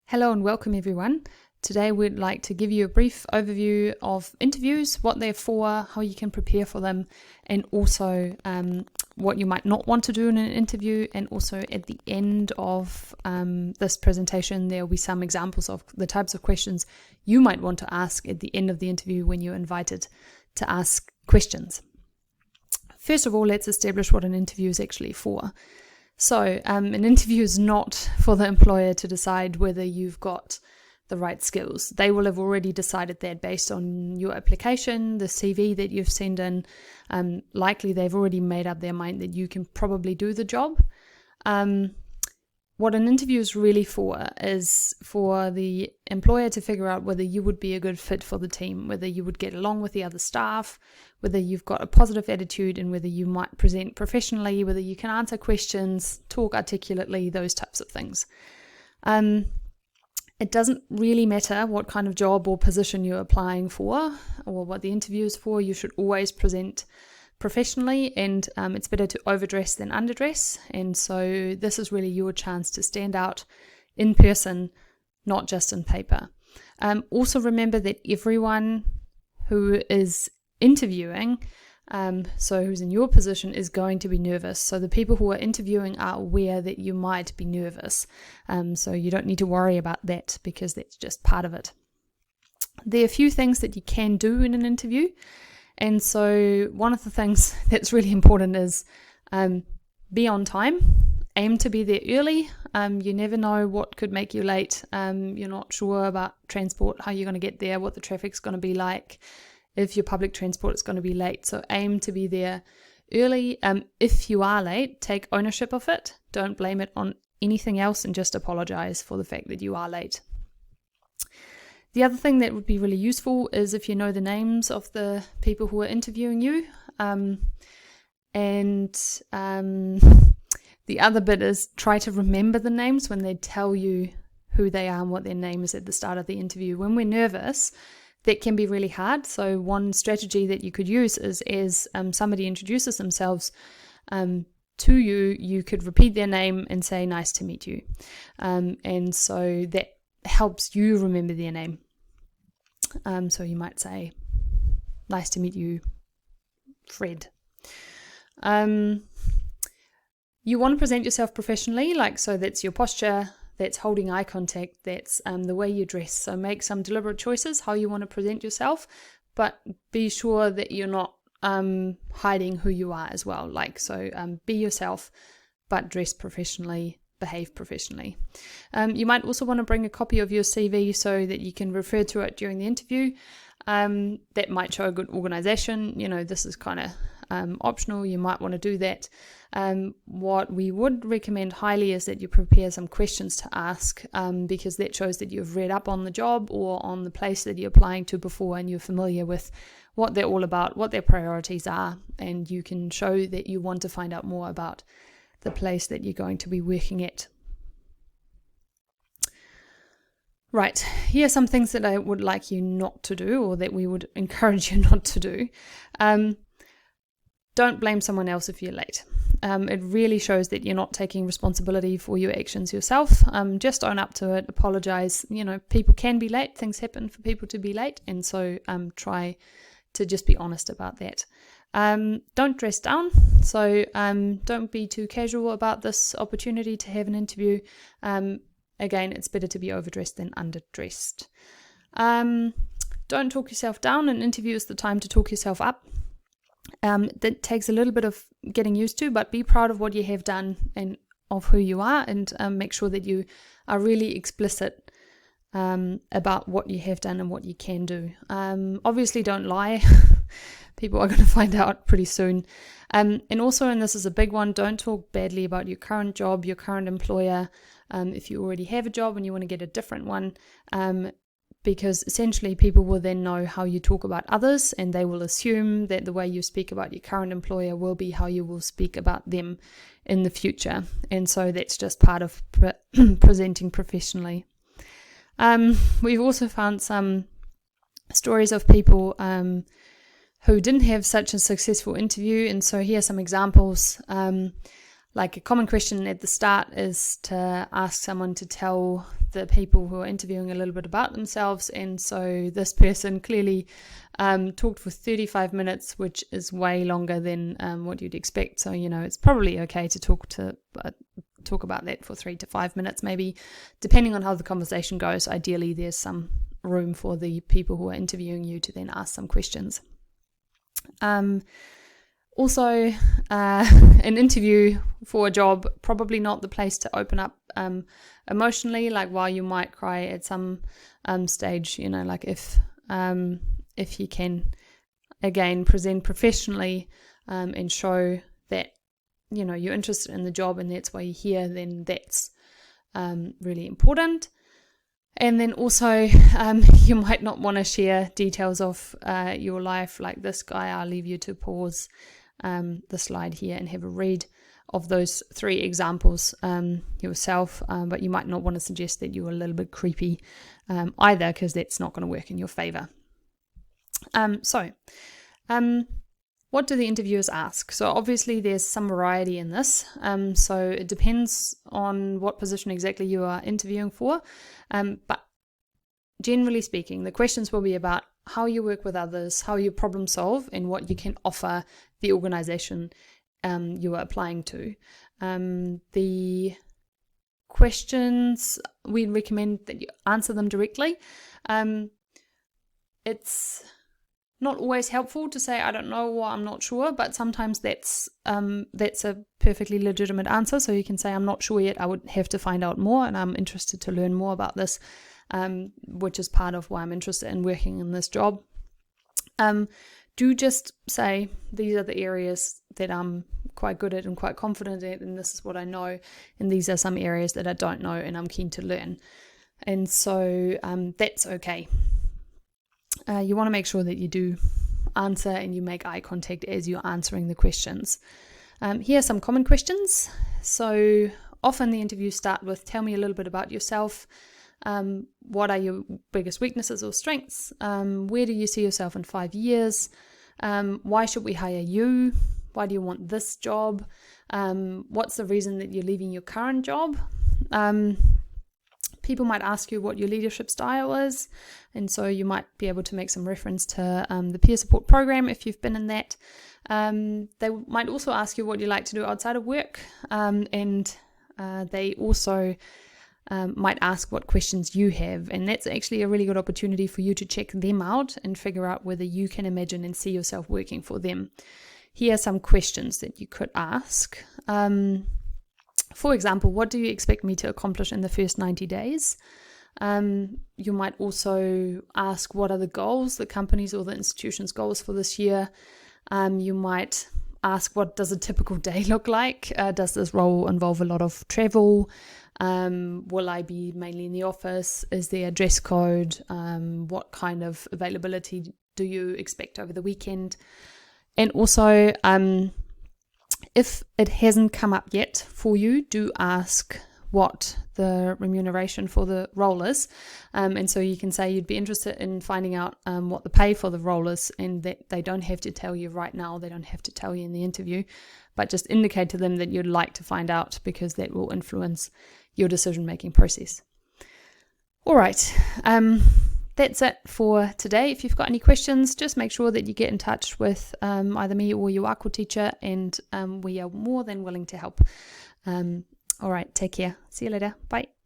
Hello and welcome everyone. Today we'd like to give you a brief overview of interviews, what they're for, how you can prepare for them, and also what you might not want to do in an interview. And also at the end of this presentation, there will be some examples of the types of questions you might want to ask at the end of the interview when you're invited to ask questions. First of all, let's establish what an interview is actually for. So an interview is not for the employer to decide whether you've got the right skills. They will have already decided that based on your application, the CV that you've sent in. Likely they've already made up their mind that you can probably do the job. What an interview is really for is for the employer to figure out whether you would be a good fit for the team, whether you would get along with the other staff, whether you've got a positive attitude, and whether you might present professionally, whether you can answer questions, talk articulately, those types of things. It doesn't really matter what kind of job or position you're applying for or what the interview is for. You should always present professionally, and it's better to overdress than underdress. And so this is really your chance to stand out in person, not just in paper. Also remember that everyone who is interviewing, so who's in your position, is going to be nervous. So the people who are interviewing are aware that you might be nervous. So you don't need to worry about that because that's just part of it. There are a few things that you can do in an interview. And so one of the things that's really important is be on time, aim to be there early. You never know what could make you late. You're not sure about transport, how you're going to get there, what the traffic's going to be like, if your public transport is going to be late. So aim to be there early. If you are late, take ownership of it. Don't blame it on anything else and just apologize for the fact that you are late. The other thing that would be really useful is if you know the names of the people who are interviewing you. The other bit is try to remember the names when they tell you who they are and what their name is at the start of the interview. When we're nervous, that can be really hard. So one strategy that you could use is as somebody introduces themselves to you, you could repeat their name and say, "Nice to meet you." And so that helps you remember their name. So you might say, "Nice to meet you, Fred." You want to present yourself professionally, so that's your posture, that's holding eye contact, that's the way you dress. So make some deliberate choices how you want to present yourself, but be sure that you're not hiding who you are as well. Be yourself, but dress professionally, behave professionally. You might also want to bring a copy of your CV so that you can refer to it during the interview. That might show a good organization. This is kind of optional. You might want to do that. What we would recommend highly is that you prepare some questions to ask, because that shows that you've read up on the job or on the place that you're applying to before, and you're familiar with what they're all about, what their priorities are, and you can show that you want to find out more about the place that you're going to be working at. Right, here are some things that I would like you not to do, or that we would encourage you not to do. Don't blame someone else if you're late. It really shows that you're not taking responsibility for your actions yourself. Just own up to it, apologize. People can be late, things happen for people to be late, and so try to just be honest about that. Don't dress down, so don't be too casual about this opportunity to have an interview. Again, it's better to be overdressed than underdressed. Don't talk yourself down. An interview is the time to talk yourself up. That takes a little bit of getting used to, but be proud of what you have done and of who you are, and make sure that you are really explicit about what you have done and what you can do. Obviously, don't lie. People are going to find out pretty soon. And also, and this is a big one, don't talk badly about your current job, your current employer, if you already have a job and you want to get a different one, because essentially people will then know how you talk about others, and they will assume that the way you speak about your current employer will be how you will speak about them in the future. And so that's just part of presenting professionally. We've also found some stories of people who didn't have such a successful interview, and so here are some examples. Like a common question at the start is to ask someone to tell the people who are interviewing a little bit about themselves. And so this person clearly talked for 35 minutes, which is way longer than what you'd expect. So, it's probably okay to talk about that for 3 to 5 minutes, maybe, depending on how the conversation goes. Ideally, there's some room for the people who are interviewing you to then ask some questions. Also, an interview for a job, probably not the place to open up emotionally. Like, while you might cry at some stage, like if you can, again, present professionally and show that you're interested in the job and that's why you're here, then that's really important. And then also, you might not want to share details of your life. Like this guy, I'll leave you to pause the slide here and have a read of those 3 examples yourself. But you might not want to suggest that you're a little bit creepy either, because that's not going to work in your favor. What do the interviewers ask? So obviously there's some variety in this. So it depends on what position exactly you are interviewing for. But generally speaking, the questions will be about how you work with others, how you problem solve, and what you can offer the organization you are applying to. The questions, we recommend that you answer them directly. It's not always helpful to say, I don't know, or I'm not sure, but sometimes that's a perfectly legitimate answer. So you can say, I'm not sure yet, I would have to find out more, and I'm interested to learn more about this, which is part of why I'm interested in working in this job. Do just say, these are the areas that I'm quite good at and quite confident at, and this is what I know, and these are some areas that I don't know and I'm keen to learn. And so that's okay. You want to make sure that you do answer and you make eye contact as you're answering the questions. Here are some common questions. So often the interviews start with, tell me a little bit about yourself. What are your biggest weaknesses or strengths? Where do you see yourself in 5 years? Why should we hire you? Why do you want this job? What's the reason that you're leaving your current job? People might ask you what your leadership style is, and so you might be able to make some reference to the peer support program if you've been in that. They might also ask you what you like to do outside of work, and they also might ask what questions you have, and that's actually a really good opportunity for you to check them out and figure out whether you can imagine and see yourself working for them. Here are some questions that you could ask. For example, what do you expect me to accomplish in the first 90 days? You might also ask, what are the goals, the company's or the institution's goals for this year? You might ask, what does a typical day look like? Does this role involve a lot of travel? Will I be mainly in the office? Is there a dress code? What kind of availability do you expect over the weekend? And also, if it hasn't come up yet for you, do ask what the remuneration for the role is. And so you can say you'd be interested in finding out what the pay for the role is, and that they don't have to tell you right now, they don't have to tell you in the interview, but just indicate to them that you'd like to find out, because that will influence your decision-making process. All right. That's it for today. If you've got any questions, just make sure that you get in touch with either me or your ARCL teacher, and we are more than willing to help. All right, take care. See you later. Bye.